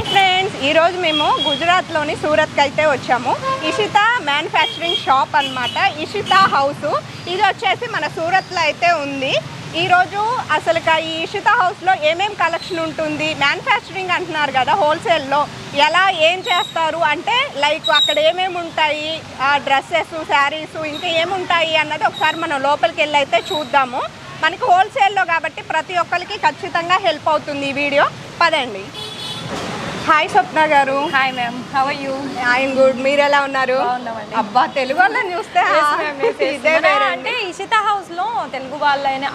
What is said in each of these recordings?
Hi friends, ఈరోజు మేము గుజరాత్లోని సూరత్కి అయితే వచ్చాము. ఇషితా మ్యానుఫ్యాక్చరింగ్ షాప్ అన్నమాట. ఇషితా హౌస్ ఇది వచ్చేసి మన సూరత్లో అయితే ఉంది. ఈరోజు అసలు ఈ ఇషితా హౌస్లో ఏమేమి కలెక్షన్ ఉంటుంది, మ్యానుఫ్యాక్చరింగ్ అంటున్నారు కదా, హోల్సేల్లో ఎలా ఏం చేస్తారు అంటే లైక్ అక్కడ ఏమేమి ఉంటాయి, డ్రెస్సెస్, శారీస్ ఇంకా ఏముంటాయి అన్నది ఒకసారి మనం లోపలికి వెళ్ళి అయితే చూద్దాము. మనకి హోల్సేల్లో కాబట్టి ప్రతి ఒక్కరికి ఖచ్చితంగా హెల్ప్ అవుతుంది ఈ వీడియో. పదండి. హాయ్ స్వప్న గారు. Hi ma'am, how are you? I'm good. మీరు ఎలా ఉన్నారు? బాగున్నామండి. అబ్బా, తెలుగు వాళ్ళని చూస్తే అంటే ఇషితా హౌస్ లో తెలుగు వాళ్ళైన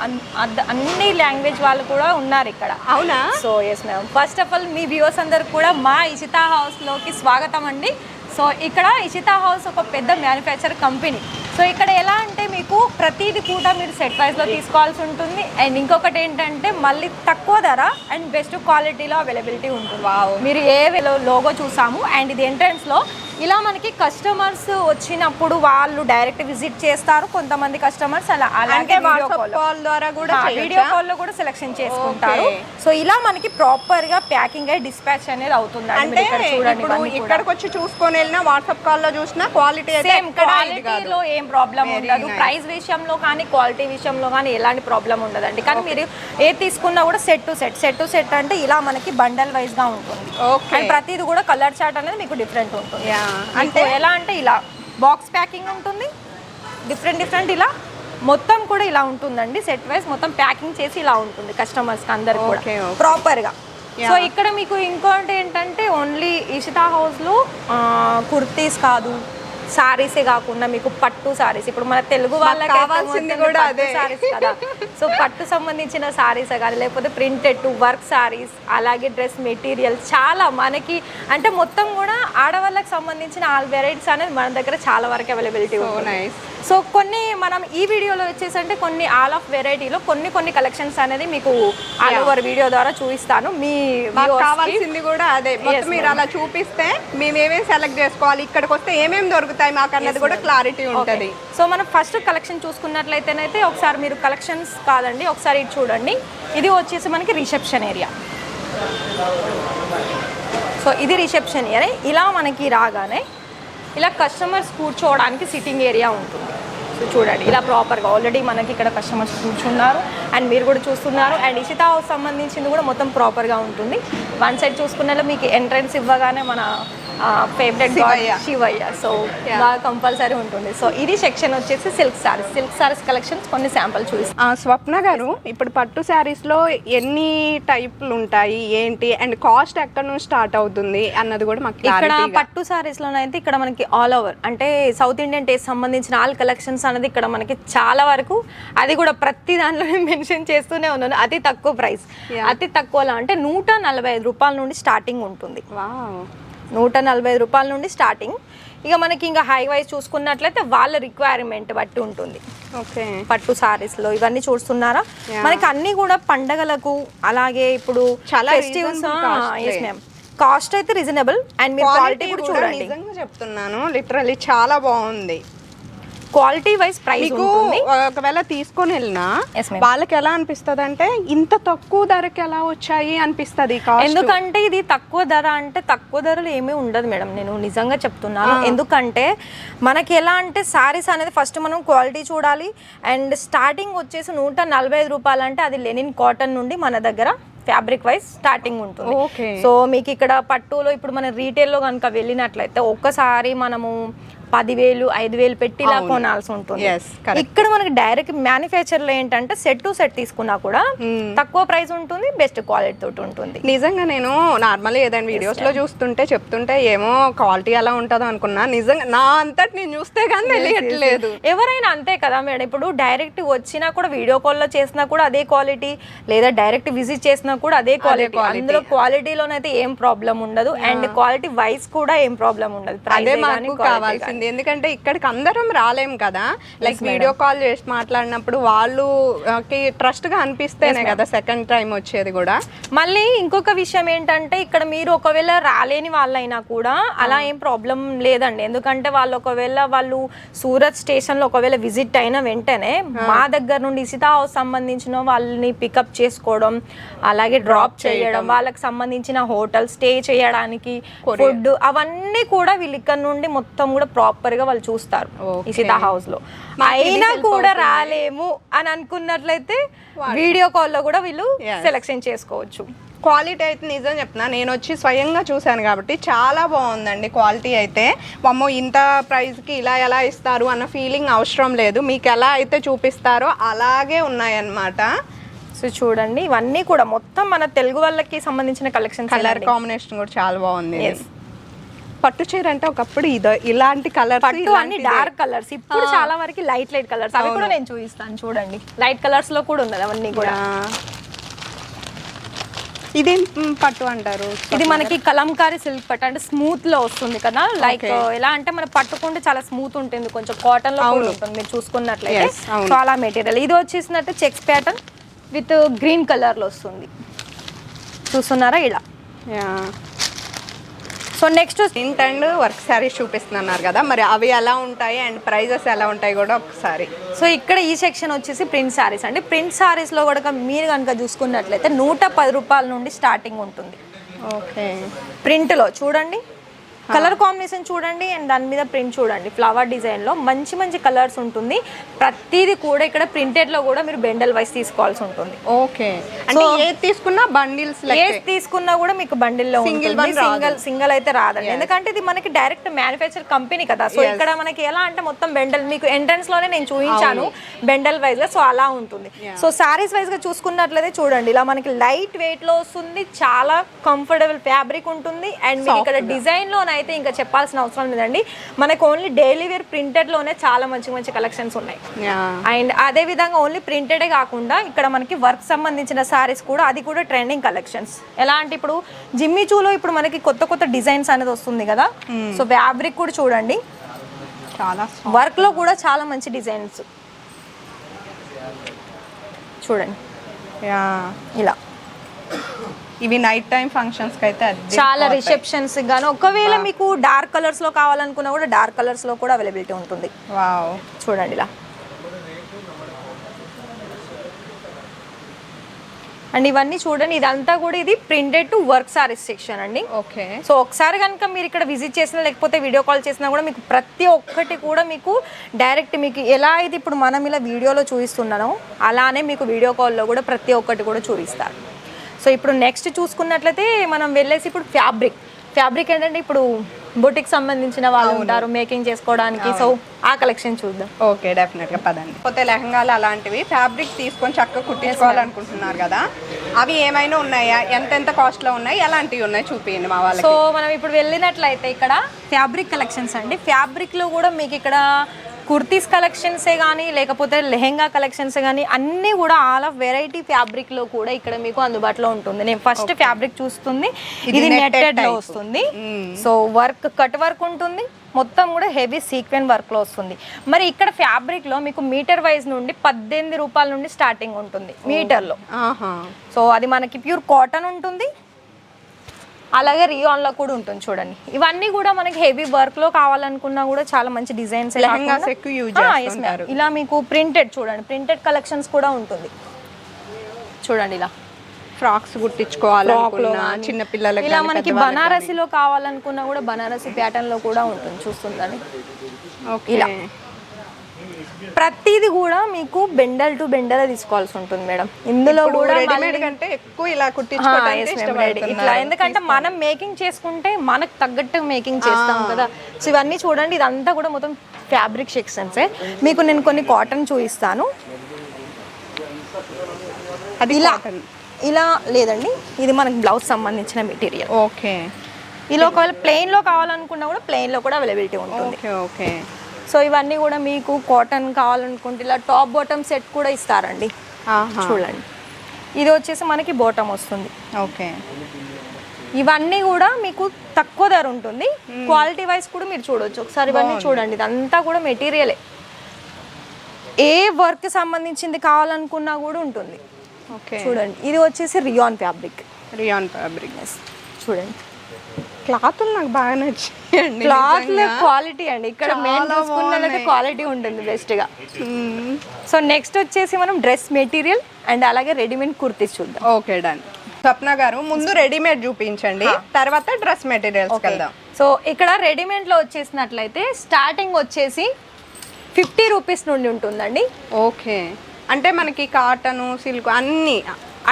అన్ని లాంగ్వేజ్ వాళ్ళు కూడా ఉన్నారు ఇక్కడ. అవునా? So yes ma'am, first of all మీ వ్యూవర్స్ అందరికి కూడా మా ఇషితా హౌస్ లోకి స్వాగతం అండి. సో ఇక్కడ ఇషితా హౌస్ ఒక పెద్ద మ్యానుఫ్యాక్చర్ కంపెనీ. సో ఇక్కడ ఎలా అంటే మీకు ప్రతిదీ కూడా మీరు సెట్ వైజ్లో తీసుకోవాల్సి ఉంటుంది. అండ్ ఇంకొకటి ఏంటంటే మళ్ళీ తక్కువ ధర అండ్ బెస్ట్ క్వాలిటీలో అవైలబిలిటీ ఉంటుంది. మీరు ఏ లోగో చూసాము. అండ్ ఇది ఎంట్రన్స్లో ఇలా మనకి కస్టమర్స్ వచ్చినప్పుడు వాళ్ళు డైరెక్ట్ విజిట్ చేస్తారు. కొంతమంది కస్టమర్స్ అలాగే వీడియో కాల్ లో కూడా సెలెక్షన్ చేసుకుంటారు. సో ఇలా మనకి ప్రాపర్ గా ప్యాకింగ్ అయ్యి డిస్పాచ్ అనేది అవుతుంది. అంటే ఇక్కడికి వచ్చి చూసుకొని వెళ్ళినా వాట్సాప్ కాల్ లో చూసినా క్వాలిటీ క్వాలిటీలో ఏం ప్రాబ్లం ఉండదు. ప్రైస్ విషయంలో కానీ క్వాలిటీ విషయంలో కానీ ఎలాంటి ప్రాబ్లం ఉండదండి. కానీ మీరు ఏ తీసుకున్నా కూడా సెట్ టు సెట్ అంటే ఇలా మనకి బండల్ వైజ్ గా ఉంటుంది. అండ్ ప్రతిది కూడా కలర్ చార్ట్ అనేది మీకు డిఫరెంట్ ఉంటుంది. అంటే ఎలా అంటే ఇలా బాక్స్ ప్యాకింగ్ ఉంటుంది, డిఫరెంట్ ఇలా మొత్తం కూడా ఇలా ఉంటుందండి. సెట్ వైజ్ మొత్తం ప్యాకింగ్ చేసి ఇలా ఉంటుంది కస్టమర్స్కి అందరు కూడా ప్రాపర్గా. సో ఇక్కడ మీకు ఇంకోటి ఏంటంటే ఓన్లీ ఇషితా హౌస్లో కుర్తీస్ కాదు, సారీసే కాకుండా మీకు పట్టు సారీస్, ఇప్పుడు మన తెలుగు వాళ్ళకి కావాల్సింది కూడా అదే సారీస్ కదా. సో పట్టు సంబంధించిన సారీస్ కానీ లేకపోతే ప్రింటెడ్ వర్క్ సారీస్, అలాగే డ్రెస్ మెటీరియల్ చాలా మనకి అంటే మొత్తం కూడా ఆడవాళ్ళకి సంబంధించిన ఆల్ వెరైటీస్ అనేది మన దగ్గర చాలా వరకు అవైలబిలిటీ ఉంది. సో కొన్ని మనం ఈ వీడియోలో వచ్చేసి అంటే కొన్ని ఆల్ ఆఫ్ వెరైటీలో కొన్ని కలెక్షన్స్ అనేది మీకు ఆల్ ఓవర్ వీడియో ద్వారా చూపిస్తాను. మీ కావాల్సింది కూడా అదే మొత్తం మీరు అలా చూపిస్తే మేము ఏమేమి సెలెక్ట్ చేసుకోవాలి, ఇక్కడికి వస్తే ఏమేమి దొరుకుతాయి మాకు అన్నది కూడా క్లారిటీ ఉంటుంది. సో మనం ఫస్ట్ కలెక్షన్ చూసుకున్నట్లయితేనైతే ఒకసారి మీరు కలెక్షన్స్ కాదండి ఒకసారి ఇది చూడండి. ఇది వచ్చేసి మనకి రిసెప్షన్ ఏరియా. సో ఇది రిసెప్షన్ ఏరియా. ఇలా మనకి రాగానే ఇలా కస్టమర్స్ కూర్చోవడానికి సిట్టింగ్ ఏరియా ఉంటుంది. సో చూడండి ఇలా ప్రాపర్గా ఆల్రెడీ మనకి ఇక్కడ కస్టమర్స్ కూర్చున్నారు అండ్ మీరు కూడా చూస్తున్నారు. అండ్ ఇషితా హౌస్ సంబంధించింది కూడా మొత్తం ప్రాపర్గా ఉంటుంది. వన్ సైడ్ చూసుకున్న మీకు ఎంట్రన్స్ ఇవ్వగానే మన ఫేవరెట్ శివయ్య. సో బాగా కంపల్సరీ ఉంటుంది. సో ఇది సెక్షన్ వచ్చేసి సిల్క్ సారీస్ కలెక్షన్స్ కొన్ని శాంపుల్ చూపిస్తాను. స్వప్న గారు, ఇప్పుడు పట్టు శారీస్ లో ఎన్ని టైప్లు ఉంటాయి ఏంటి అండ్ కాస్ట్ ఎక్కడ నుంచి స్టార్ట్ అవుతుంది అన్నది కూడా మాకు ఇక్కడ పట్టు శారీస్ లోనైతే ఇక్కడ మనకి ఆల్ ఓవర్ అంటే సౌత్ ఇండియన్ టేస్ట్ సంబంధించిన ఆల్ కలెక్షన్స్ అనేది ఇక్కడ మనకి చాలా వరకు, అది కూడా ప్రతి దాంట్లో మెన్షన్ చేస్తూనే ఉన్నాను. అతి తక్కువ ప్రైస్, అతి తక్కువలో అంటే 145 రూపాయల నుండి స్టార్టింగ్ ఉంటుంది. 145 రూపాయల నుండి స్టార్టింగ్. ఇక మనకి ఇంకా హై వైజ్ చూసుకున్నట్లయితే వాళ్ళ రిక్వైర్మెంట్ బట్టి ఉంటుంది. పట్టు సారీస్లో ఇవన్నీ చూస్తున్నారా మనకి అన్ని కూడా పండగలకు అలాగే ఇప్పుడు ఫెస్టివల్స్. ఎస్ మ్యామ్, కాస్ట్ అయితే రీజనబుల్ అండ్ మీరు క్వాలిటీ కూడా చూడండి. నిజంగా చెప్తున్నాను, లిటరల్లీ చాలా బాగుంది. క్వాలిటీ వైజ్ ప్రైస్ ఉంటుంది. ఒకవేళ తీసుకొని వెళ్ళినా వాళ్ళకి ఎలా అనిపిస్తుంది అంటే ఇంత తక్కువ ధరకి ఎలా వచ్చాయి అనిపిస్తుంది. ఎందుకంటే ఇది తక్కువ ధర అంటే తక్కువ ధరలు ఏమీ ఉండదు మేడం, నేను నిజంగా చెప్తున్నాను. ఎందుకంటే మనకి ఎలా అంటే సారీస్ అనేది ఫస్ట్ మనం క్వాలిటీ చూడాలి. అండ్ స్టార్టింగ్ వచ్చేసి 145 రూపాయలు అంటే అది లెనిన్ కాటన్ నుండి మన దగ్గర ఫ్యాబ్రిక్ వైజ్ స్టార్టింగ్ ఉంటుంది. సో మీకు ఇక్కడ పట్టులో ఇప్పుడు మన రీటైల్లో కనుక వెళ్ళినట్లయితే ఒక్కసారి మనము 10,000 5,000 పెట్టి ఇలా కొనాల్సి ఉంటుంది. ఇక్కడ మనకి డైరెక్ట్ మ్యానుఫ్యాక్చర్లో ఏంటంటే సెట్ టు సెట్ తీసుకున్నా కూడా తక్కువ ప్రైస్ ఉంటుంది, బెస్ట్ క్వాలిటీ తోటి ఉంటుంది. నిజంగా నేను నార్మల్గా ఏదైనా వీడియోస్ లో చూస్తుంటే చెప్తుంటే ఏమో క్వాలిటీ ఎలా ఉంటుందో అనుకున్నా. నిజంగా నా అంతటి నేను చూస్తే కానీ తెలియట్లేదు. ఎవరైనా అంతే కదా మేడం. ఇప్పుడు డైరెక్ట్ వచ్చినా కూడా వీడియో కాల్లో చేసినా కూడా అదే క్వాలిటీ, లేదా డైరెక్ట్ విజిట్ చేసినా కూడా అదే క్వాలిటీ. అందులో క్వాలిటీలోనైతే ఏం ప్రాబ్లం ఉండదు అండ్ క్వాలిటీ వైజ్ కూడా ఏం ప్రాబ్లం ఉండదు. అదే మాకు కావాల్సింది. అండి, ఎందుకంటే ఇక్కడికి అందరం రాలేం కదా, లైక్ వీడియో కాల్ చేసి మాట్లాడినప్పుడు వాళ్ళకి ట్రస్ట్ గా అనిపిస్తేనే కదా సెకండ్ టైం వచ్చేది కూడా. మళ్ళీ ఇంకొక విషయం ఏంటంటే ఇక్కడ మీరు ఒకవేళ రాలేని వాళ్ళైనా కూడా అలా ఏం ప్రాబ్లం లేదండి, ఎందుకంటే వాళ్ళు సూరత్ స్టేషన్ లో ఒకవేళ విజిట్ అయిన వెంటనే మా దగ్గర నుండి ఇషితా హౌస్ సంబంధించిన వాళ్ళని పికప్ చేసుకోవడం, అలాగే డ్రాప్ చేయడం, వాళ్ళకి సంబంధించిన హోటల్ స్టే చేయడానికి ఫుడ్ అవన్నీ కూడా వీళ్ళు ఇక్కడ నుండి మొత్తం కూడా ప్రాపర్ గా వాళ్ళు చూస్తారు ఇషితా హౌస్ లో. అయినా కూడా రాలేము అని అనుకున్నట్లయితే వీడియో కాల్ లో కూడా వీళ్ళు సెలెక్షన్ చేసుకోవచ్చు. క్వాలిటీ అయితే నిజం చెప్తున్నా, నేను వచ్చి స్వయంగా చూశాను కాబట్టి చాలా బాగుందండి క్వాలిటీ అయితే. అమ్మో ఇంత ప్రైస్కి ఇలా ఎలా ఇస్తారు అన్న ఫీలింగ్ అవసరం లేదు, మీకు ఎలా అయితే చూపిస్తారో అలాగే ఉన్నాయన్నమాట. సో చూడండి ఇవన్నీ కూడా మొత్తం మన తెలుగు వాళ్ళకి సంబంధించిన కలెక్షన్. కలర్ కాంబినేషన్ కూడా చాలా బాగుంది. పట్టు చీర అంటే ఒకప్పుడు ఇలాంటి కలర్, పట్టు అన్ని డార్క్ కలర్స్, ఇప్పుడు చాలా వరకు లైట్ కలర్స్, అవి కూడా నేను చూపిస్తాను చూడండి. లైట్ కలర్స్ లో కూడా ఉన్నది అవన్నీ కూడా. ఇదేం పట్టు అంటారు? ఇది మనకి కలంకారీ సిల్క్ పట్టు, అంటే స్మూత్ లో వస్తుంది కదా, లైక్ ఎలా అంటే మన పట్టుకుంటే చాలా స్మూత్ ఉంటుంది, కొంచెం కాటన్ లో కూడా ఉంటుంది మీరు చూసుకున్నట్లయితే. సో అలా మెటీరియల్. ఇది వచ్చేసినట్టు checks pattern with green colour లో వస్తుంది, చూస్తున్నారా ఇలా. So next print and work saris చూపిస్తున్నారు కదా, మరి అవి ఎలా ఉంటాయి అండ్ ప్రైజెస్ ఎలా ఉంటాయి కూడా ఒకసారి. సో ఇక్కడ ఈ సెక్షన్ వచ్చేసి ప్రింట్ శారీస్ అండి. ప్రింట్ శారీస్లో కూడా మీరు కనుక చూసుకున్నట్లయితే 110 రూపాయల నుండి స్టార్టింగ్ ఉంటుంది. ఓకే, ప్రింట్లో చూడండి, కలర్ కాంబినేషన్ చూడండి అండ్ దాని మీద ప్రింట్ చూడండి, ఫ్లవర్ డిజైన్లో మంచి మంచి కలర్స్ ఉంటుంది. ప్రతిదీ కూడా ఇక్కడ ప్రింటెడ్లో కూడా మీరు బెండల్ వైస్ తీసుకోవాల్సి ఉంటుంది. ఓకే, అంటే ఏది తీసుకున్నా బండిల్స్, ఏది తీసుకున్నా కూడా మీకు బండిల్లో సింగిల్ అయితే రాదండి, ఎందుకంటే ఇది మనకి డైరెక్ట్ మ్యానుఫ్యాక్చర్ కంపెనీ కదా. సో ఇక్కడ మనకి ఎలా అంటే మొత్తం బెండల్, మీకు ఎంట్రన్స్ లోనే నేను చూపించాను బెండల్ వైజ్ గా, సో అలా ఉంటుంది. సో సారీస్ వైజ్ గా చూసుకున్నట్లయితే చూడండి ఇలా మనకి లైట్ వెయిట్ లో వస్తుంది, చాలా కంఫర్టబుల్ ఫ్యాబ్రిక్ ఉంటుంది. అండ్ మీకు ఇక్కడ డిజైన్ లో అయితే ఇంకా చెప్పాల్సిన అవసరం లేదండి, మనకు ఓన్లీ డైలీ వేర్ ప్రింటెడ్ లోనే చాలా మంచి మంచి కలెక్షన్స్ ఉన్నాయి. అండ్ అదే విధంగా ఓన్లీ ప్రింటెడే కాకుండా ఇక్కడ మనకి వర్క్ సంబంధించిన సారీస్ కూడా, అది కూడా ట్రెండింగ్ కలెక్షన్స్. ఎలా అంటే ఇప్పుడు జిమ్మి చూలో ఇప్పుడు మనకి కొత్త కొత్త డిజైన్స్ అనేది వస్తుంది కదా, సో ఫ్యాబ్రిక్ కూడా చూడండి, చాలా వర్క్ లో కూడా చాలా మంచి డిజైన్స్ చూడండి ఇలా. ఇవి నైట్ టైం ఫంక్షన్స్ కి అయితే చాలా రిసెప్షన్స్ గాను, ఒకవేళ మీకు డార్క్ కలర్స్ లో కావాలనుకున్నా కూడా డార్క్ కలర్స్ లో కూడా అవైలబిలిటీ ఉంటుంది. వావ్, చూడండి ఇలా. అండ్ ఇవన్నీ చూడండి, ఇదంతా కూడా ఇది printed to work saris section అండి. ఓకే, సో ఒకసారి కనుక మీరు ఇక్కడ విజిట్ చేసినా లేకపోతే వీడియో కాల్ చేసినా కూడా మీకు ప్రతి ఒక్కటి కూడా మీకు డైరెక్ట్ మీకు ఎలా అయితే ఇప్పుడు మనం ఇలా వీడియోలో చూపిస్తున్నానో అలానే మీకు వీడియో కాల్లో కూడా ప్రతి ఒక్కటి కూడా చూపిస్తారు. సో ఇప్పుడు నెక్స్ట్ చూసుకున్నట్లయితే మనం వెళ్ళేసి ఇప్పుడు ఫ్యాబ్రిక్ ఏంటంటే ఇప్పుడు బొటిక్ సంబంధించిన వాళ్ళు ఉంటారు మేకింగ్ చేసుకోవడానికి, సో ఆ కలెక్షన్ చూద్దాం. ఓకే, డెఫినెట్ గా పదండి. పోతే లెహంగాలు అలాంటివి ఫ్యాబ్రిక్ తీసుకొని చక్కగా కుట్టించుకోవాలనుకుంటున్నారు కదా, అవి ఏమైనా ఉన్నాయా, ఎంత కాస్ట్ లో ఉన్నాయి, ఎలాంటివి ఉన్నాయి చూపించండి మా వాళ్ళకి. సో మనం ఇప్పుడు వెళ్ళినట్లయితే ఇక్కడ ఫ్యాబ్రిక్ కలెక్షన్స్ అండి. ఫ్యాబ్రిక్ లో కూడా మీకు ఇక్కడ కుర్తీస్ కలెక్షన్సే కానీ లేకపోతే లెహెంగా కలెక్షన్సే కానీ అన్నీ కూడా ఆల్ ఆఫ్ వెరైటీ ఫ్యాబ్రిక్లో కూడా ఇక్కడ మీకు అందుబాటులో ఉంటుంది. నేను ఫస్ట్ ఫ్యాబ్రిక్ చూస్తుంది, ఇది నెట్టెడ్లో వస్తుంది. సో వర్క్ కట్ వర్క్ ఉంటుంది, మొత్తం కూడా హెవీ సీక్వెన్ వర్క్లో వస్తుంది. మరి ఇక్కడ ఫ్యాబ్రిక్లో మీకు మీటర్ వైజ్ నుండి 18 రూపాయల నుండి స్టార్టింగ్ ఉంటుంది మీటర్లో. సో అది మనకి ప్యూర్ కాటన్ ఉంటుంది, అలాగే రియాన్లో కూడా ఉంటుంది చూడండి. ఇవన్నీ కూడా మనకి హెవీ వర్క్లో కావాలనుకున్నా కూడా చాలా మంచి డిజైన్స్. ఇలా మీకు ప్రింటెడ్ చూడండి, ప్రింటెడ్ కలెక్షన్స్ కూడా ఉంటుంది చూడండి. ఇలా ఫ్రాక్స్ కుట్టించుకోవాలనుకున్నా చిన్న పిల్లలకి, ఇలా మనకి బనారసిలో కావాలనుకున్నా కూడా బనారసి ప్యాటర్న్ లో కూడా ఉంటుంది చూస్తుందని. ఇలా ప్రతిది కూడా మీకు బెండల్ టు బెండల్ తీసుకోవాల్సి ఉంటుంది మేడం. ఇందులో కూడా రెడీమేడ్ కంటే ఎక్కువ ఇలా కుట్టించుకోవడానికి ఇట్లా, ఎందుకంటే మనం మేకింగ్ చేసుకుంటే మనకు తగ్గట్టు మేకింగ్ చేస్తాం కదా. సో ఇవన్నీ చూడండి, ఇదంతా కూడా మొత్తం ఫ్యాబ్రిక్ సెక్షన్సే. మీకు నేను కొన్ని కాటన్ చూపిస్తాను. అది ఇలా లేదండి, ఇది మనకి బ్లౌజ్ సంబంధించిన మెటీరియల్. ఓకే, ఇలా ఒకవేళ ప్లెయిన్లో కావాలనుకున్నా కూడా ప్లెయిన్లో కూడా అవైలబిలిటీ ఉంటుంది. ఓకే, సో ఇవన్నీ కూడా మీకు కాటన్ కావాలనుకుంటే ఇలా టాప్ బాటమ్ సెట్ కూడా ఇస్తారండి. చూడండి, ఇది వచ్చేసి మనకి బాటమ్ వస్తుంది. ఓకే, ఇవన్నీ కూడా మీకు తక్కువ ధర ఉంటుంది. క్వాలిటీ వైజ్ కూడా మీరు చూడొచ్చు ఒకసారి. ఇవన్నీ చూడండి, ఇదంతా కూడా మెటీరియలే. ఏ వర్క్ సంబంధించింది కావాలనుకున్నా కూడా ఉంటుంది. ఓకే, చూడండి ఇది వచ్చేసి రియాన్ ఫ్యాబ్రిక్. రియాన్ ఫ్యాబ్రిక్ చూడండి, క్లాతులు నాకు బాగా నచ్చాయండి. క్లాత్ క్వాలిటీ అండి, ఇక్కడ మెయిన్ చూసుకున్నదైతే క్వాలిటీ ఉంటుంది బెస్ట్ గా. సో నెక్స్ట్ వచ్చేసి మనం డ్రెస్ మెటీరియల్ అండ్ అలాగే రెడీమేడ్ కుర్తీస్ చూద్దాం. Okay done. స్వప్న గారు ముందు రెడీమేడ్ చూపించండి, తర్వాత డ్రెస్ మెటీరియల్స్ వెళ్దాం. సో ఇక్కడ రెడీమేడ్ లో వచ్చేసినట్లయితే స్టార్టింగ్ వచ్చేసి 50 రూపీస్ నుండి ఉంటుందండి. ఓకే, అంటే మనకి కాటన్, సిల్క్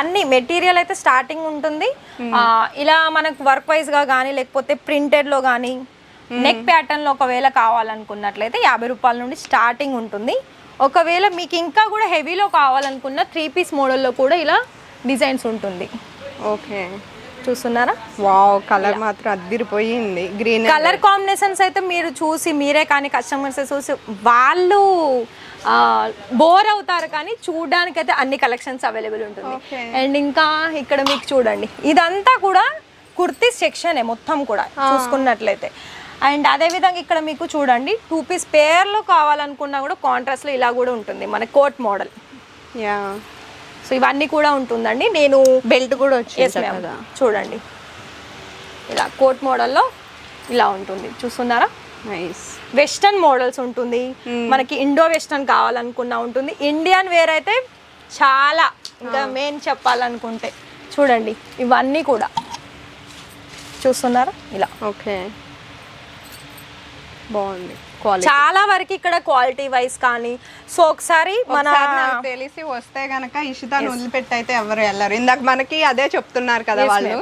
అన్ని మెటీరియల్ అయితే స్టార్టింగ్ ఉంటుంది. ఇలా మనకు వర్క్ వైజ్ గా కానీ లేకపోతే ప్రింటెడ్ లో కానీ నెక్ ప్యాటర్న్ లో ఒకవేళ కావాలనుకున్నట్లయితే 50 రూపాయల నుండి స్టార్టింగ్ ఉంటుంది. ఒకవేళ మీకు ఇంకా కూడా హెవీలో కావాలనుకున్న 3 పీస్ మోడల్లో కూడా ఇలా డిజైన్స్ ఉంటుంది. ఓకే, చూస్తున్నారా? వావ్, కలర్ మాత్రం అద్దిరిపోయింది. గ్రీన్ కలర్ కాంబినేషన్స్ అయితే మీరు చూసి మీరే కానీ కస్టమర్స్ చూసి వాళ్ళు బోర్ అవుతారు, కానీ చూడడానికి అయితే అన్ని కలెక్షన్స్ అవైలబుల్ ఉంటుంది. అండ్ ఇంకా ఇక్కడ మీకు చూడండి, ఇదంతా కూడా కుర్తీ సెక్షన్ మొత్తం కూడా చూసుకున్నట్లయితే. అండ్ అదేవిధంగా ఇక్కడ మీకు చూడండి 2 పీస్ పేర్లో కావాలనుకున్నా కూడా కాంట్రాస్ట్లో ఇలా కూడా ఉంటుంది మన కోట్ మోడల్. యా, సో ఇవన్నీ కూడా ఉంటుందండి. నేను బెల్ట్ కూడా వచ్చేసి చూడండి, ఇలా కోట్ మోడల్లో ఇలా ఉంటుంది. చూస్తున్నారా? నైస్. వెస్టర్న్ మోడల్స్ ఉంటుంది, మనకి ఇండో వెస్టర్న్ కావాలనుకున్నా ఉంటుంది. ఇండియన్ వేర్ అయితే చాలా, ఇంకా మెయిన్ చెప్పాలనుకుంటే చూడండి ఇవన్నీ కూడా చూస్తున్నారా ఇలా. ఓకే, బాగుంది. చాలా వరకు ఇక్కడ క్వాలిటీ వైజ్ కానీ. సో ఒకసారి మన తెలిసి వస్తే గనక ఇషితాను వదిలిపెట్టి అయితే ఎవరు వెళ్ళరు. ఇందాక మనకి అదే చెప్తున్నారు కదా వాళ్ళు.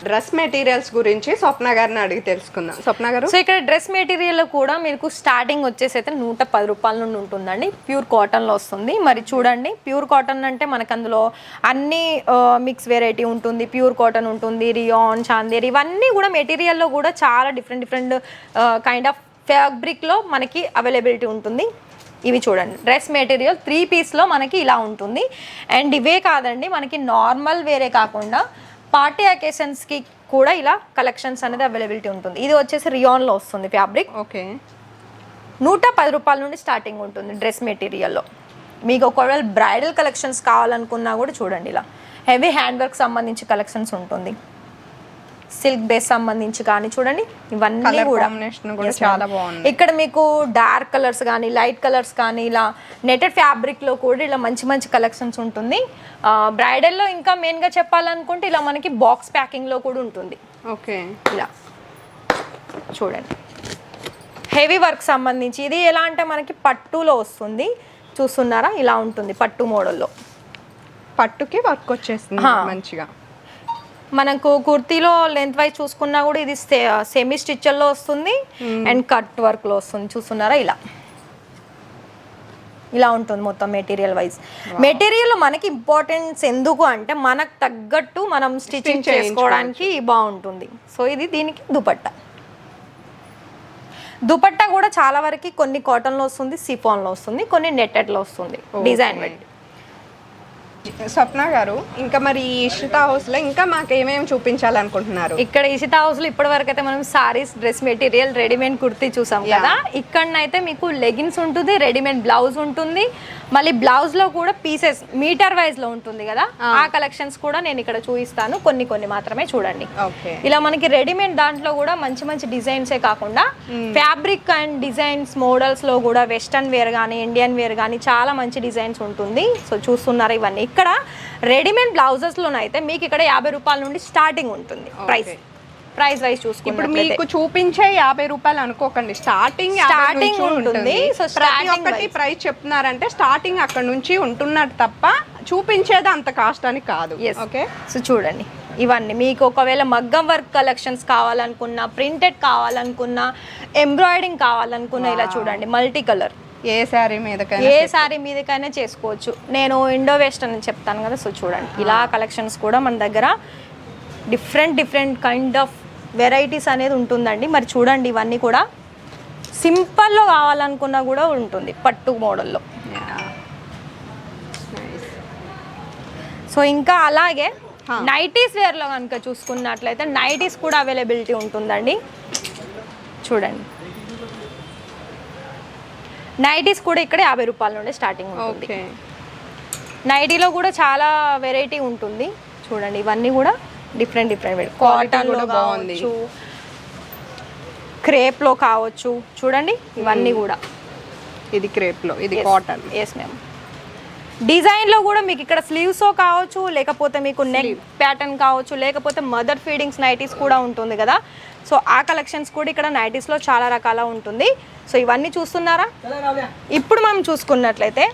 డ్రెస్ మెటీరియల్స్ గురించి స్వప్న గారిని అడిగి తెలుసుకుందాం. స్వప్న గారు, సో ఇక్కడ డ్రెస్ మెటీరియల్ కూడా మీకు స్టార్టింగ్ వచ్చేసి అయితే 110 రూపాయల నుండి ఉంటుందండి. ప్యూర్ కాటన్లో వస్తుంది. మరి చూడండి, ప్యూర్ కాటన్ అంటే మనకు అందులో అన్ని మిక్స్ వెరైటీ ఉంటుంది. ప్యూర్ కాటన్ ఉంటుంది, రియాన్, చాందేరి, ఇవన్నీ కూడా మెటీరియల్లో కూడా చాలా డిఫరెంట్ కైండ్ ఆఫ్ ఫ్యాబ్రిక్లో మనకి అవైలబిలిటీ ఉంటుంది. ఇవి చూడండి, డ్రెస్ మెటీరియల్ 3 పీస్లో మనకి ఇలా ఉంటుంది. అండ్ ఇవే కాదండి, మనకి నార్మల్ వేరే కాకుండా పార్టీ అకేషన్స్కి కూడా ఇలా కలెక్షన్స్ అనేది అవైలబిలిటీ ఉంటుంది. ఇది వచ్చేసి రియాన్లో వస్తుంది ఫ్యాబ్రిక్. ఓకే, 110 రూపాయల నుండి స్టార్టింగ్ ఉంటుంది డ్రెస్ మెటీరియల్లో. మీకు ఒకవేళ బ్రైడల్ కలెక్షన్స్ కావాలనుకున్నా కూడా చూడండి, ఇలా హెవీ హ్యాండ్ వర్క్ సంబంధించి కలెక్షన్స్ ఉంటుంది. సిల్క్ బేస్ సంబంధించి కానీ చూడండి, ఇవన్నీ కూడా చాలా బాగుంది. ఇక్కడ మీకు డార్క్ కలర్స్ కానీ లైట్ కలర్స్ కానీ ఇలా నెటెడ్ ఫ్యాబ్రిక్లో కూడా ఇలా మంచి మంచి కలెక్షన్స్ ఉంటుంది. బ్రైడల్లో ఇంకా మెయిన్గా చెప్పాలనుకుంటే ఇలా మనకి బాక్స్ ప్యాకింగ్లో కూడా ఉంటుంది. ఓకే, ఇలా చూడండి, హెవీ వర్క్ సంబంధించి. ఇది ఎలా అంటే మనకి పట్టులో వస్తుంది. చూస్తున్నారా? ఇలా ఉంటుంది పట్టు మోడల్లో. పట్టుకి వర్క్ వచ్చేస్తుంది మంచిగా. మనకు కుర్తీలో లెంత్ వైజ్ చూసుకున్నా కూడా ఇది సెమీ స్టిచ్ల్లో వస్తుంది అండ్ కట్ వర్క్లో వస్తుంది. చూస్తున్నారా? ఇలా ఉంటుంది మొత్తం మెటీరియల్ వైజ్. మెటీరియల్ మనకి ఇంపార్టెన్స్ ఎందుకు అంటే మనకు తగ్గట్టు మనం స్టిచ్చింగ్ చేసుకోవడానికి బాగుంటుంది. సో ఇది దీనికి దుపట్టా కూడా చాలా వరకు కొన్ని కాటన్లో వస్తుంది, సిఫాన్లో వస్తుంది, కొన్ని నెట్టెడ్లో వస్తుంది డిజైన్ బట్టి. స్వప్న గారు, ఇంకా మరి ఇషితా హౌస్ లో ఇంకా మాకు ఏమేమి చూపించాలనుకుంటున్నారు? ఇక్కడ ఇషితా హౌస్ లో ఇప్పటి వరకు అయితే మనం saris, dress material, readymade kurti చూసాం కదా. ఇక్కడనైతే మీకు లెగిన్స్ ఉంటుంది, రెడీమేడ్ బ్లౌజ్ ఉంటుంది, మళ్ళీ బ్లౌజ్ లో కూడా పీసెస్ మీటర్ వైజ్ లో ఉంటుంది కదా, ఆ కలెక్షన్స్ కూడా నేను ఇక్కడ చూపిస్తాను. కొన్ని మాత్రమే చూడండి. ఇలా మనకి రెడీమేడ్ దాంట్లో కూడా మంచి మంచి డిజైన్సే కాకుండా ఫ్యాబ్రిక్ అండ్ డిజైన్స్ మోడల్స్ లో కూడా వెస్టర్న్ వేర్ కానీ ఇండియన్ వేర్ కానీ చాలా మంచి డిజైన్స్ ఉంటుంది. సో చూస్తున్నారు ఇవన్నీ. ఇక్కడ రెడీమేడ్ బ్లౌజెస్ లోనైతే మీకు ఇక్కడ 50 రూపాయల నుండి స్టార్టింగ్ ఉంటుంది ప్రైస్ వైజ్ చూసుకుంటే. ఇప్పుడు మీకు చూపించే 50 రూపాయలు అనుకోకండి, స్టార్టింగ్ ఉంటుంది. సో ఒకటి ప్రైస్ చెప్తున్నారంటే స్టార్టింగ్ అక్కడ నుంచి ఉంటున్నట్టు తప్ప చూపించేది అంత కాస్ట్ అని కాదు. ఓకే, సో చూడండి ఇవన్నీ మీకు ఒకవేళ మగ్గం వర్క్ కలెక్షన్స్ కావాలనుకున్నా, ప్రింటెడ్ కావాలనుకున్నా, ఎంబ్రాయిడింగ్ కావాలనుకున్నా ఇలా చూడండి మల్టీ కలర్ ఏ శారీ మీదకైనా చేసుకోవచ్చు. నేను ఇండో వెస్టర్న్ అని చెప్తాను కదా. సో చూడండి ఇలా కలెక్షన్స్ కూడా మన దగ్గర డిఫరెంట్ కైండ్ ఆఫ్ వెరైటీస్ అనేది ఉంటుందండి. మరి చూడండి ఇవన్నీ కూడా సింపుల్లో కావాలనుకున్నా కూడా ఉంటుంది పట్టు మోడల్లో. సో ఇంకా అలాగే నైటీస్ వేర్లో కనుక చూసుకున్నట్లయితే నైటీస్ కూడా అవైలబిలిటీ ఉంటుందండి. చూడండి, నైటీస్ కూడా ఇక్కడ 50 రూపాయల నుండి స్టార్టింగ్ ఉంటుంది. నైటీలో కూడా చాలా వెరైటీ ఉంటుంది. చూడండి, ఇవన్నీ కూడా డిఫరెంట్ కాటన్లో కావచ్చు, క్రేప్లో కావచ్చు. చూడండి, ఇవన్నీ కూడా ఇది క్రేప్లో, ఇది కాటన్. Yes ma'am. డిజైన్లో కూడా మీకు ఇక్కడ స్లీవ్స్ కావచ్చు, లేకపోతే మీకు నెక్ ప్యాటర్న్ కావచ్చు, లేకపోతే మదర్ ఫీడింగ్స్ నైటీస్ కూడా ఉంటుంది కదా. సో ఆ కలెక్షన్స్ కూడా ఇక్కడ నైటీస్లో చాలా రకాల ఉంటుంది. సో ఇవన్నీ చూస్తున్నారా. ఇప్పుడు మనం చూసుకున్నట్లయితే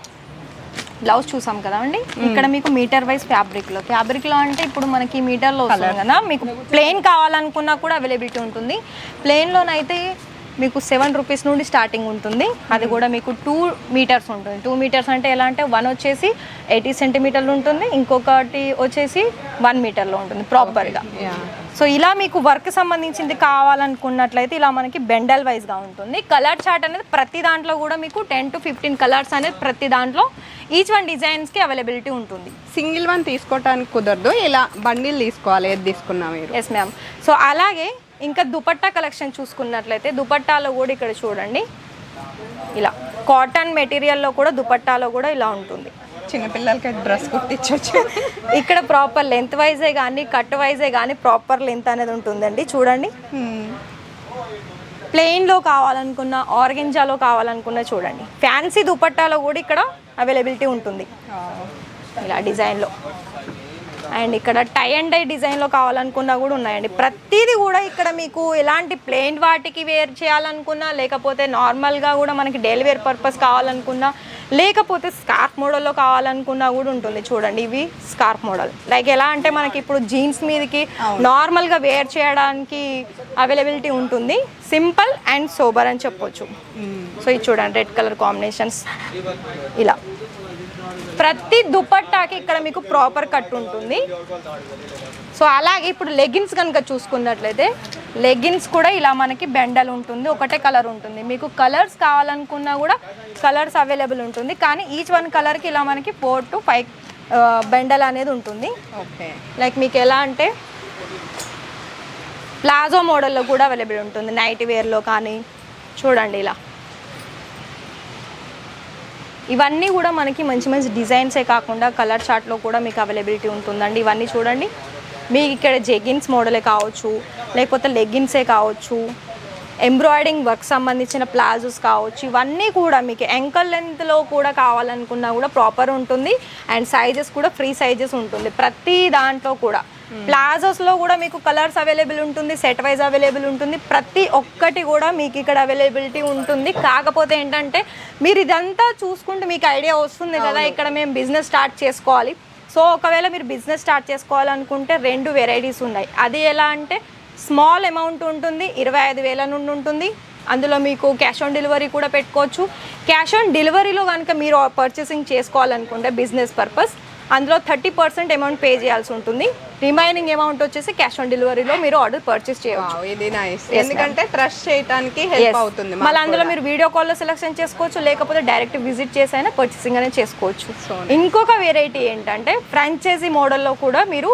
బ్లౌజ్ చూసాం కదా అండి. ఇక్కడ మీకు మీటర్ వైజ్ ఫ్యాబ్రిక్లో అంటే ఇప్పుడు మనకి మీటర్లో వస్తుంది కదా. మీకు ప్లెయిన్ కావాలనుకున్నా కూడా అవైలబిలిటీ ఉంటుంది. ప్లెయిన్లోనైతే మీకు 7 రూపీస్ నుండి స్టార్టింగ్ ఉంటుంది. అది కూడా మీకు 2 మీటర్స్ ఉంటుంది. 2 మీటర్స్ అంటే ఎలా అంటే 1 వచ్చేసి 80 సెంటీమీటర్లు ఉంటుంది, ఇంకొకటి వచ్చేసి 1 మీటర్లో ఉంటుంది ప్రాపర్గా. సో ఇలా మీకు వర్క్ సంబంధించింది కావాలనుకున్నట్లయితే ఇలా మనకి బెండల్ వైజ్గా ఉంటుంది. కలర్ చార్ట్ అనేది ప్రతి దాంట్లో కూడా మీకు 10 to 15 కలర్స్ అనేది ప్రతి దాంట్లో ఈచ్ వన్ డిజైన్స్కి అవైలబిలిటీ ఉంటుంది. సింగిల్ వన్ తీసుకోవడానికి కుదరదు, ఇలా బండిల్ తీసుకోవాలి ఏది తీసుకున్నా మీరు. Yes ma'am. సో అలాగే ఇంకా దుపట్టా కలెక్షన్ చూసుకున్నట్లయితే దుపట్టాలో కూడా ఇక్కడ చూడండి, ఇలా కాటన్ మెటీరియల్లో కూడా దుపట్టాలో కూడా ఇలా ఉంటుంది. చిన్నపిల్లలకి డ్రెస్ కుట్టించవచ్చు. ఇక్కడ ప్రాపర్ లెంత్ వైజే కానీ కట్ వైజే కానీ ప్రాపర్ లెంత్ అనేది ఉంటుందండి. చూడండి, ప్లెయిన్లో కావాలనుకున్న, ఆర్గెంజాలో కావాలనుకున్న చూడండి. ఫ్యాన్సీ దుపట్టాలో కూడా ఇక్కడ అవైలబిలిటీ ఉంటుంది ఇలా డిజైన్లో. అండ్ ఇక్కడ టై అండ్ డై డిజైన్లో కావాలనుకున్నా కూడా ఉన్నాయండి. ప్రతిదీ కూడా ఇక్కడ మీకు ఎలాంటి ప్లెయిన్ వాటికి వేర్ చేయాలనుకున్నా, లేకపోతే నార్మల్గా కూడా మనకి డైలీ వేర్ పర్పస్ కావాలనుకున్నా, లేకపోతే స్కార్ఫ్ మోడల్లో కావాలనుకున్నా కూడా ఉంటుంది. చూడండి, ఇవి స్కార్ఫ్ మోడల్. లైక్ ఎలా అంటే మనకి ఇప్పుడు జీన్స్ మీదకి నార్మల్గా వేర్ చేయడానికి అవైలబిలిటీ ఉంటుంది. సింపుల్ అండ్ సోబర్ అని చెప్పొచ్చు. సో ఇది చూడండి, రెడ్ కలర్ కాంబినేషన్స్ ఇలా. ప్రతి దుపట్టాకి ఇక్కడ మీకు ప్రాపర్ కట్ ఉంటుంది. సో అలాగే ఇప్పుడు లెగిన్స్ కనుక చూసుకున్నట్లయితే లెగిన్స్ కూడా ఇలా మనకి బెండల్ ఉంటుంది, ఒకటే కలర్ ఉంటుంది. మీకు కలర్స్ కావాలనుకున్నా కూడా కలర్స్ అవైలబుల్ ఉంటుంది. కానీ ఈచ్ వన్ కలర్కి ఇలా మనకి 4 to 5 బెండల్ అనేది ఉంటుంది. ఓకే. లైక్ మీకు ఎలా అంటే ప్లాజో మోడల్లో కూడా అవైలబుల్ ఉంటుంది, నైట్ వేర్లో కానీ. చూడండి ఇలా ఇవన్నీ కూడా మనకి మంచి మంచి డిజైన్సే కాకుండా కలర్ చార్ట్లో కూడా మీకు అవైలబిలిటీ ఉంటుందండి. ఇవన్నీ చూడండి, మీకు ఇక్కడ జెగిన్స్ మోడలే కావచ్చు, లేకపోతే లెగ్గిన్సే కావచ్చు, ఎంబ్రాయిడింగ్ వర్క్ సంబంధించిన ప్లాజోస్ కావచ్చు. ఇవన్నీ కూడా మీకు యాంకల్ లెంత్లో కూడా కావాలనుకున్నా కూడా ప్రాపర్ ఉంటుంది. అండ్ సైజెస్ కూడా ఫ్రీ సైజెస్ ఉంటుంది ప్రతి దాంట్లో కూడా. ప్లాజోస్లో కూడా మీకు కలర్స్ అవైలబుల్ ఉంటుంది, సెట్ వైజ్ అవైలబుల్ ఉంటుంది. ప్రతి ఒక్కటి కూడా మీకు ఇక్కడ అవైలబిలిటీ ఉంటుంది. కాకపోతే ఏంటంటే మీరు ఇదంతా చూసుకుంటే మీకు ఐడియా వస్తుంది కదా, ఇక్కడ మేము బిజినెస్ స్టార్ట్ చేసుకోవాలి. సో ఒకవేళ మీరు బిజినెస్ స్టార్ట్ చేసుకోవాలనుకుంటే 2 వెరైటీస్ ఉన్నాయి. అది ఎలా అంటే స్మాల్ అమౌంట్ ఉంటుంది, 25,000 నుండి ఉంటుంది. అందులో మీకు క్యాష్ ఆన్ డెలివరీ కూడా పెట్టుకోవచ్చు. క్యాష్ ఆన్ డెలివరీలో కనుక మీరు పర్చేసింగ్ చేసుకోవాలనుకుంటే బిజినెస్ పర్పస్, అందులో 30% అమౌంట్ పే చేయాల్సి ఉంటుంది. రిమైనింగ్ అమౌంట్ వచ్చేసి క్యాష్ ఆన్ డెలివరీలో మీరు ఆర్డర్ పర్చేస్ చేయవచ్చు. ఇది నైస్, ఎందుకంటే ట్రస్ట్ చేయడానికి హెల్ప్ అవుతుంది. మళ్ళీ అందులో మీరు వీడియో కాల్లో సెలెక్షన్ చేసుకోవచ్చు, లేకపోతే డైరెక్ట్ విజిట్ చేసైనా పర్చేసింగ్ అనేది చేసుకోవచ్చు. ఇంకొక వెరైటీ ఏంటంటే ఫ్రాంచైజీ మోడల్లో కూడా మీరు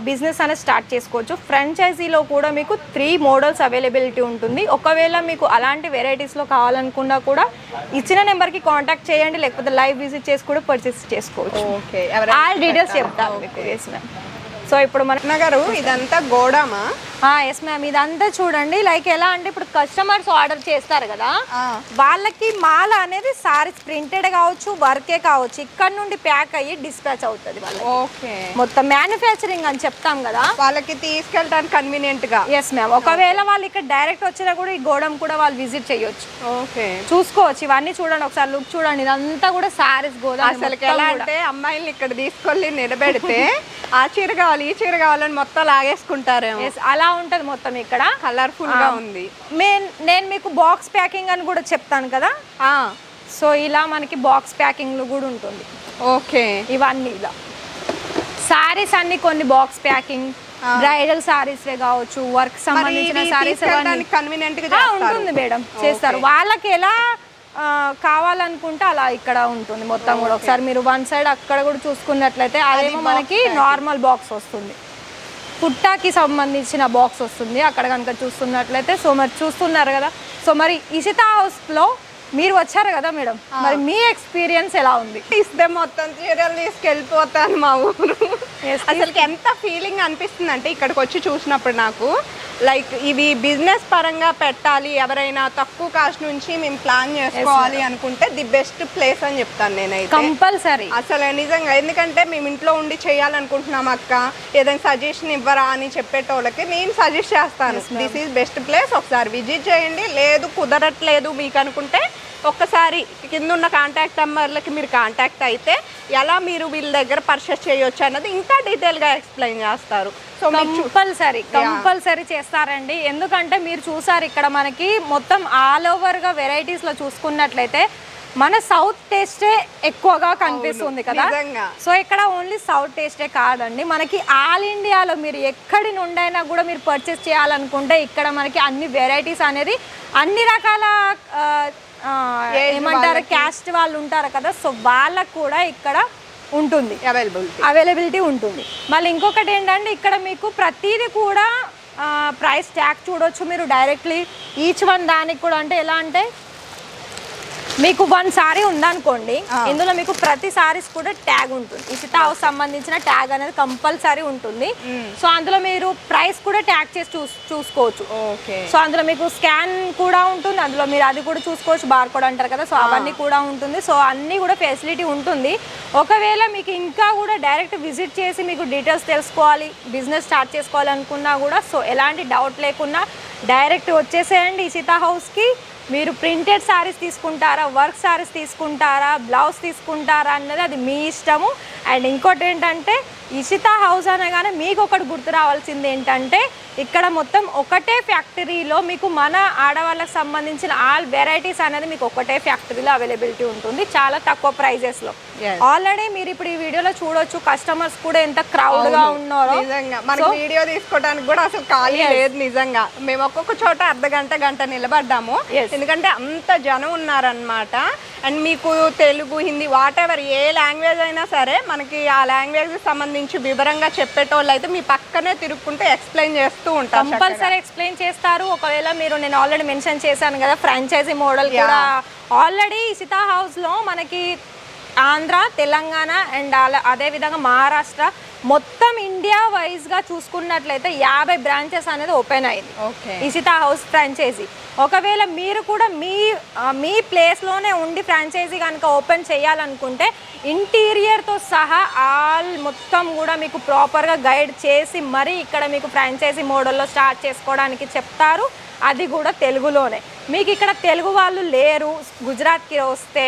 బిజినెస్ అనేది స్టార్ట్ చేసుకోవచ్చు. ఫ్రాంచైజీలో కూడా మీకు 3 మోడల్స్ అవైలబిలిటీ ఉంటుంది. ఒకవేళ మీకు అలాంటి వెరైటీస్లో కావాలనుకున్నా కూడా ఇచ్చిన నెంబర్కి కాంటాక్ట్ చేయండి, లేకపోతే లైవ్ విజిట్ చేసి కూడా పర్చేస్ చేసుకోవచ్చు. ఓకే, ఆల్ డీటెయిల్స్ చెప్తాను మీకు. Yes ma'am. సో ఇప్పుడు మన గారు ఇదంతా గోడామా? Yes ma'am. ఇదంతా చూడండి, లైక్ ఎలా అంటే ఇప్పుడు కస్టమర్స్ ఆర్డర్ చేస్తారు కదా, వాళ్ళకి మాల అనేది సారీస్ ప్రింటెడ్ కావచ్చు, వర్కే కావచ్చు, ఇక్కడ నుండి ప్యాక్ అయ్యి డిస్పాచ్ అవుతుంది వాళ్ళకి. ఓకే. మొత్తం మ్యానుఫ్యాక్చరింగ్ అని చెప్తాం కదా, వాళ్ళకి తీసుకెళ్ళడానికి కన్వీనియంట్ గా. Yes ma'am. ఒకవేళ వాళ్ళు ఇక్కడ డైరెక్ట్ వచ్చినా కూడా ఈ గోడం కూడా వాళ్ళు విజిట్ చేయొచ్చు. ఓకే, చూసుకోవచ్చు. ఇవన్నీ చూడండి, ఒకసారి లుక్ చూడండి. ఇదంతా కూడా సారీస్ గోదాం. అసలు ఎలా అంటే అమ్మాయిల్ని ఇక్కడ తీసుకెళ్ళి నిలబెడితే ఆ చీర కావాలి, ఈ చీర కావాలని మొత్తం లాగేసుకుంటారేమో. అలా ఉంటది మొత్తం. ఇక్కడ కలర్ఫుల్ గా ఉంది. నేను మీకు బాక్స్ ప్యాకింగ్ అని కూడా చెప్తాను కదా. సో ఇలా మనకి బాక్స్ ప్యాకింగ్ కూడా ఉంటుంది. ఓకే. ఇవన్నీ ఇలా సారీస్ అన్ని కొన్ని బాక్స్ ప్యాకింగ్, బ్రైడల్ సారీస్ కావచ్చు, వర్క్ సంబంధించిన సారీస్ కన్వీనియంట్ గా ఉంటుంది మేడం, చేస్తారు. వాళ్ళకి ఎలా కావాలనుకుంటే అలా ఇక్కడ ఉంటుంది మొత్తం కూడా. ఒకసారి మీరు వన్ సైడ్ అక్కడ కూడా చూసుకున్నట్లయితే అదేమో మనకి నార్మల్ బాక్స్ వస్తుంది, పుట్టాకి సంబంధించిన బాక్స్ వస్తుంది అక్కడ కనుక చూస్తున్నట్లయితే. సో మరి చూస్తున్నారు కదా. సో మరి ఇషితా హౌస్లో మీరు వచ్చారు కదా మేడం, మరి మీ ఎక్స్పీరియన్స్ ఎలా ఉంది? ఇస్తే మొత్తం చీరలు తీసుకెళ్ళిపోతాను మా ఊరు. అసలుకి ఎంత ఫీలింగ్ అనిపిస్తుంది అంటే ఇక్కడికి వచ్చి చూసినప్పుడు నాకు లైక్ ఇవి బిజినెస్ పరంగా పెట్టాలి, ఎవరైనా తక్కువ కాస్ట్ నుంచి మేము ప్లాన్ చేసుకోవాలి అనుకుంటే ది బెస్ట్ ప్లేస్ అని చెప్తాను నేనైతే. కంపల్సరీ అసలు నిజంగా, ఎందుకంటే మేము ఇంట్లో ఉండి చేయాలనుకుంటున్నాం అక్క, ఏదైనా సజెషన్ ఇవ్వరా అని చెప్పేటోళ్ళకి నేను సజెస్ట్ చేస్తాను దిస్ ఈజ్ బెస్ట్ ప్లేస్, ఒకసారి విజిట్ చేయండి. లేదు కుదరట్లేదు మీకు అనుకుంటే ఒక్కసారి కింద ఉన్న కాంటాక్ట్ నెంబర్లకి మీరు కాంటాక్ట్ అయితే ఎలా మీరు వీళ్ళ దగ్గర పర్చేస్ చేయొచ్చు అన్నది ఇంకా డీటెయిల్గా ఎక్స్ప్లెయిన్ చేస్తారు. సో కంపల్సరీ చేస్తారండి. ఎందుకంటే మీరు చూసారు ఇక్కడ మనకి మొత్తం ఆల్ ఓవర్గా వెరైటీస్లో చూసుకున్నట్లయితే మన సౌత్ టేస్టే ఎక్కువగా కనిపిస్తుంది కదా. సో ఇక్కడ ఓన్లీ సౌత్ టేస్టే కాదండి, మనకి ఆల్ ఇండియాలో మీరు ఎక్కడి నుండైనా కూడా మీరు పర్చేస్ చేయాలనుకుంటే ఇక్కడ మనకి అన్ని వెరైటీస్ అనేది అన్ని రకాల ఏమంటారు క్యాస్ట్ వాళ్ళు ఉంటారు కదా, సో వాళ్ళకు కూడా ఇక్కడ ఉంటుంది, అవైలబిలిటీ ఉంటుంది. మళ్ళీ ఇంకొకటి ఏంటంటే ఇక్కడ మీకు ప్రతిదీ కూడా ప్రైస్ ట్యాగ్ చూడొచ్చు మీరు డైరెక్ట్లీ ఈచ్ వన్ దానికి కూడా. అంటే ఎలా అంటే మీకు వన్ సారీ ఉందనుకోండి, ఇందులో మీకు ప్రతి సారీస్ కూడా ట్యాగ్ ఉంటుంది, ఇషితా హౌస్ సంబంధించిన ట్యాగ్ అనేది కంపల్సరీ ఉంటుంది. సో అందులో మీరు ప్రైస్ కూడా ట్యాగ్ చేసి చూసుకోవచ్చు. సో అందులో మీకు స్కాన్ కూడా ఉంటుంది, అందులో మీరు అది కూడా చూసుకోవచ్చు, బార్ కోడ్ అంటారు కదా, సో అవన్నీ కూడా ఉంటుంది. సో అన్నీ కూడా ఫెసిలిటీ ఉంటుంది. ఒకవేళ మీకు ఇంకా కూడా డైరెక్ట్ విజిట్ చేసి మీకు డీటెయిల్స్ తెలుసుకోవాలి, బిజినెస్ స్టార్ట్ చేసుకోవాలనుకున్నా కూడా సో ఎలాంటి డౌట్ లేకుండా డైరెక్ట్ వచ్చేసేయండి ఇషితా హౌస్కి. మీరు ప్రింటెడ్ శారీస్ తీసుకుంటారా, వర్క్ శారీస్ తీసుకుంటారా, బ్లౌజ్ తీసుకుంటారా అన్నది అది మీ ఇష్టము. అండ్ ఇంకోటి ఏంటంటే ఇషితా హౌస్ అనగానే మీకు ఒకటి గుర్తు రావాల్సింది ఏంటంటే ఇక్కడ మొత్తం ఒకటే ఫ్యాక్టరీలో మీకు మన ఆడవాళ్ళకి సంబంధించిన ఆల్ వెరైటీస్ అనేది మీకు ఒకటే ఫ్యాక్టరీలో అవైలబిలిటీ ఉంటుంది చాలా తక్కువ ప్రైజెస్లో. ఆల్రెడీ మీరు ఇప్పుడు ఈ వీడియోలో చూడొచ్చు కస్టమర్స్ కూడా ఎంత క్రౌడ్గా ఉన్నారో. నిజంగా మనకి వీడియో తీసుకోవడానికి కూడా అసలు ఖాళీ లేదు. నిజంగా మేము ఒక్కొక్క చోట గంట నిలబడ్డాము, ఎందుకంటే అంత జనం ఉన్నారనమాట. అండ్ మీకు Telugu, Hindi, what ever A language అయినా సరే మనకి ఆ లాంగ్వేజ్ సంబంధించి వివరంగా చెప్పేటోళ్ళు అయితే మీ పక్కనే తిరుగుకుంటూ ఎక్స్ప్లెయిన్ చేస్తూ ఉంటారు, కంపల్సరీ ఎక్స్ప్లెయిన్ చేస్తారు. ఒకవేళ మీరు నేను ఆల్రెడీ మెన్షన్ చేశాను కదా ఫ్రాంచైజీ మోడల్ కూడా ఆల్రెడీ ఇషితా హౌస్లో మనకి ఆంధ్ర, తెలంగాణ అండ్ అదేవిధంగా మహారాష్ట్ర మొత్తం ఇండియా వైజ్గా చూసుకున్నట్లయితే 50 బ్రాంచెస్ అనేది ఓపెన్ అయింది ఇషితా హౌస్ ఫ్రాంచైజీ. ఒకవేళ మీరు కూడా మీ ప్లేస్లోనే ఉండి ఫ్రాంచైజీ కనుక ఓపెన్ చేయాలనుకుంటే ఇంటీరియర్తో సహా ఆల్ మొత్తం కూడా మీకు ప్రాపర్గా గైడ్ చేసి మరీ ఇక్కడ మీకు ఫ్రాంచైజీ మోడల్లో స్టార్ట్ చేసుకోవడానికి చెప్తారు, అది కూడా తెలుగులోనే. మీకు ఇక్కడ తెలుగు వాళ్ళు లేరు, గుజరాత్కి వస్తే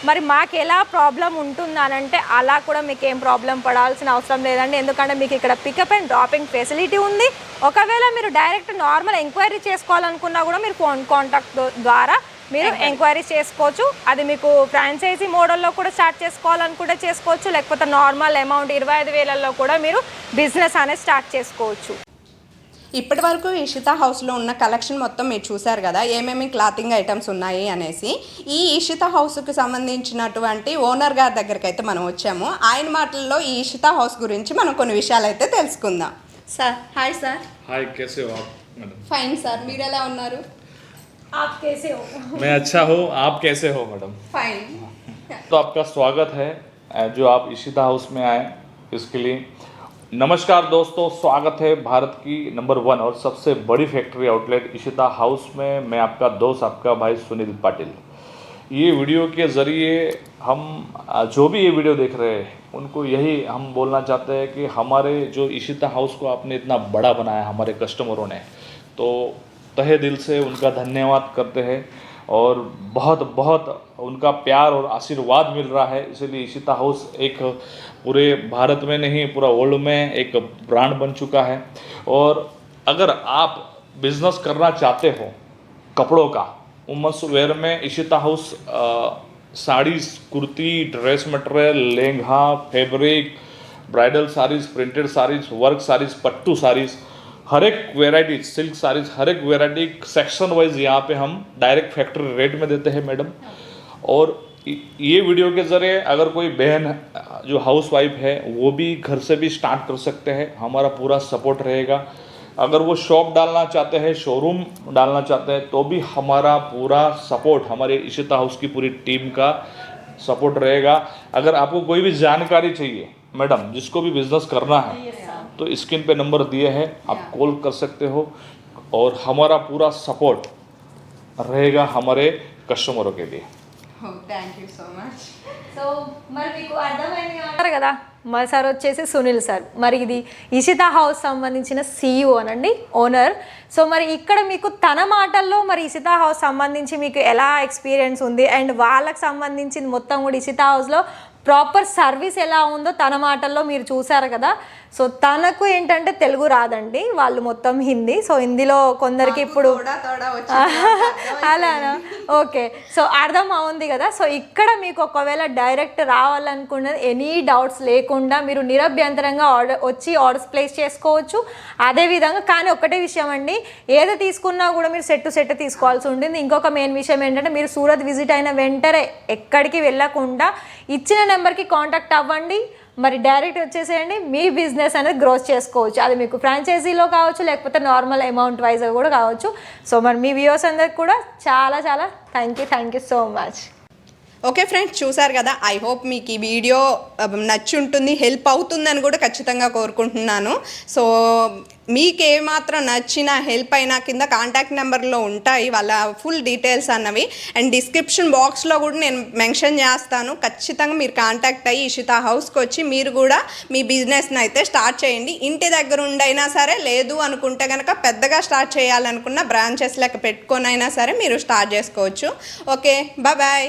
మరి మాకు ఎలా ప్రాబ్లం ఉంటుందనంటే అలా కూడా మీకు ఏం ప్రాబ్లం పడాల్సిన అవసరం లేదండి, ఎందుకంటే మీకు ఇక్కడ పికప్ అండ్ డ్రాపింగ్ ఫెసిలిటీ ఉంది. ఒకవేళ మీరు డైరెక్ట్ నార్మల్ ఎంక్వైరీ చేసుకోవాలనుకున్నా కూడా మీరు ఫోన్ కాంటాక్ట్ ద్వారా మీరు ఎంక్వైరీ చేసుకోవచ్చు. అది మీకు ఫ్రాంచైజీ మోడల్లో కూడా స్టార్ట్ చేసుకోవాలనుకుంటే చేసుకోవచ్చు, లేకపోతే నార్మల్ అమౌంట్ 25,000లో కూడా మీరు బిజినెస్ అనేది స్టార్ట్ చేసుకోవచ్చు. ఇప్పటి వరకు ఇషితా హౌస్లో ఉన్న కలెక్షన్ మొత్తం మీరు చూసారు కదా, ఏమేమి క్లాతింగ్ ఐటమ్స్ ఉన్నాయి అనేసి. ఈ ఇషితా హౌస్కి సంబంధించినటువంటి ఓనర్ గారి దగ్గరికి అయితే మనం వచ్చాము. ఆయన మాటల్లో ఈ ఇషితా హౌస్ గురించి మనం కొన్ని విషయాలు అయితే తెలుసుకుందాం. Sir hi. సార్ హాయ్, कैसे हो आप मैडम? ఫైన్ సార్, మీరు ఎలా ఉన్నారు? आप कैसे हो? मैं अच्छा हूँ, आप कैसे हो मैडम? ఫైన్. तो आपका स्वागत है जो आप इशिता हाउस में आए इसके लिए। नमस्कार दोस्तों, स्वागत है भारत की नंबर 1 और सबसे बड़ी फैक्ट्री आउटलेट इशिता हाउस में। मैं आपका दोस्त, आपका भाई सुनील पाटिल। ये वीडियो के ज़रिए हम जो भी ये वीडियो देख रहे हैं उनको यही हम बोलना चाहते हैं कि हमारे जो इशिता हाउस को आपने इतना बड़ा बनाया हमारे कस्टमरों ने, तो तहे दिल से उनका धन्यवाद करते हैं और बहुत बहुत उनका प्यार और आशीर्वाद मिल रहा है। इसलिए इशिता हाउस एक पूरे भारत में नहीं पूरा वर्ल्ड में एक ब्रांड बन चुका है। और अगर आप बिजनेस करना चाहते हो कपड़ों का, वुमेन्स वेयर में Ishita house saris, kurti, dress material, lehenga, fabric, bridal saris, printed saris, work saris, pattu saris, हर एक वेराइटी, सिल्क साड़ीज़, हर एक वेराइटी सेक्शन वाइज यहाँ पे हम डायरेक्ट फैक्ट्री रेट में देते हैं मैडम। और ये वीडियो के ज़रिए अगर कोई बहन जो हाउस वाइफ है वो भी घर से भी स्टार्ट कर सकते हैं, हमारा पूरा सपोर्ट रहेगा। अगर वो शॉप डालना चाहते हैं, शोरूम डालना चाहते हैं, तो भी हमारा पूरा सपोर्ट, हमारे इशिता हाउस की पूरी टीम का सपोर्ट रहेगा। अगर आपको कोई भी जानकारी चाहिए मैडम, जिसको भी बिजनेस करना है, तो स्क्रीन पे नंबर दिए हैं, आप कॉल कर सकते हो और हमारा पूरा सपोर्ट रहेगा हमारे कस्टमरों के लिए। Thank you so much. So మరి మీకు అర్థమైంది అంటారు కదా, మరి సార్ వచ్చేసి సునీల్ సార్, మరి ఇది ఇషితా హౌస్ సంబంధించిన CEO అనండి, ఓనర్. సో మరి ఇక్కడ మీకు తన మాటల్లో మరి ఇషితా హౌస్ సంబంధించి మీకు ఎలా ఎక్స్పీరియన్స్ ఉంది అండ్ వాళ్ళకి సంబంధించింది మొత్తం కూడా ఇషితా హౌస్లో ప్రాపర్ సర్వీస్ ఎలా ఉందో తన మాటల్లో మీరు చూసారు కదా. సో తనకు ఏంటంటే తెలుగు రాదండి, వాళ్ళు మొత్తం హిందీ. సో హిందీలో కొందరికి ఇప్పుడు అలానా, ఓకే. సో అర్థం అవుంది కదా. సో ఇక్కడ మీకు ఒకవేళ డైరెక్ట్ రావాలనుకున్నది ఎనీ డౌట్స్ లేకుండా మీరు నిరభ్యంతరంగా వచ్చి ఆర్డర్స్ ప్లేస్ చేసుకోవచ్చు. అదేవిధంగా కానీ ఒకటే విషయం అండి, ఏది తీసుకున్నా కూడా మీరు సెట్ టు సెట్ తీసుకోవాల్సి ఉంటుంది. ఇంకొక మెయిన్ విషయం ఏంటంటే మీరు సూరత్ విజిట్ అయిన వెంటనే ఎక్కడికి వెళ్ళకుండా ఇచ్చిన నెంబర్కి కాంటాక్ట్ అవ్వండి, మరి డైరెక్ట్ వచ్చేసేయండి, మీ బిజినెస్ అనేది గ్రోత్ చేసుకోవచ్చు. అది మీకు ఫ్రాంచైజీలో కావచ్చు, లేకపోతే నార్మల్ అమౌంట్ వైజ్గా కూడా కావచ్చు. సో మరి మీ వ్యూవర్స్ అందరికి కూడా చాలా చాలా thank you so much. Okay friends, చూసారు కదా. ఐ హోప్ మీకు ఈ వీడియో నచ్చి ఉంటుంది, హెల్ప్ అవుతుందని కూడా ఖచ్చితంగా కోరుకుంటున్నాను. సో మీకు ఏమాత్రం నచ్చిన హెల్ప్ అయినా కింద కాంటాక్ట్ నెంబర్లో ఉంటాయి వాళ్ళ ఫుల్ డీటెయిల్స్ అన్నవి, అండ్ డిస్క్రిప్షన్ బాక్స్లో కూడా నేను మెన్షన్ చేస్తాను. ఖచ్చితంగా మీరు కాంటాక్ట్ అయ్యి ఇషితా హౌస్కి వచ్చి మీరు కూడా మీ బిజినెస్ని అయితే స్టార్ట్ చేయండి. ఇంటి దగ్గర ఉండైనా సరే, లేదు అనుకుంటే కనుక పెద్దగా స్టార్ట్ చేయాలనుకున్న బ్రాంచెస్ లెక్క పెట్టుకొని అయినా సరే మీరు స్టార్ట్ చేసుకోవచ్చు. Okay, bye.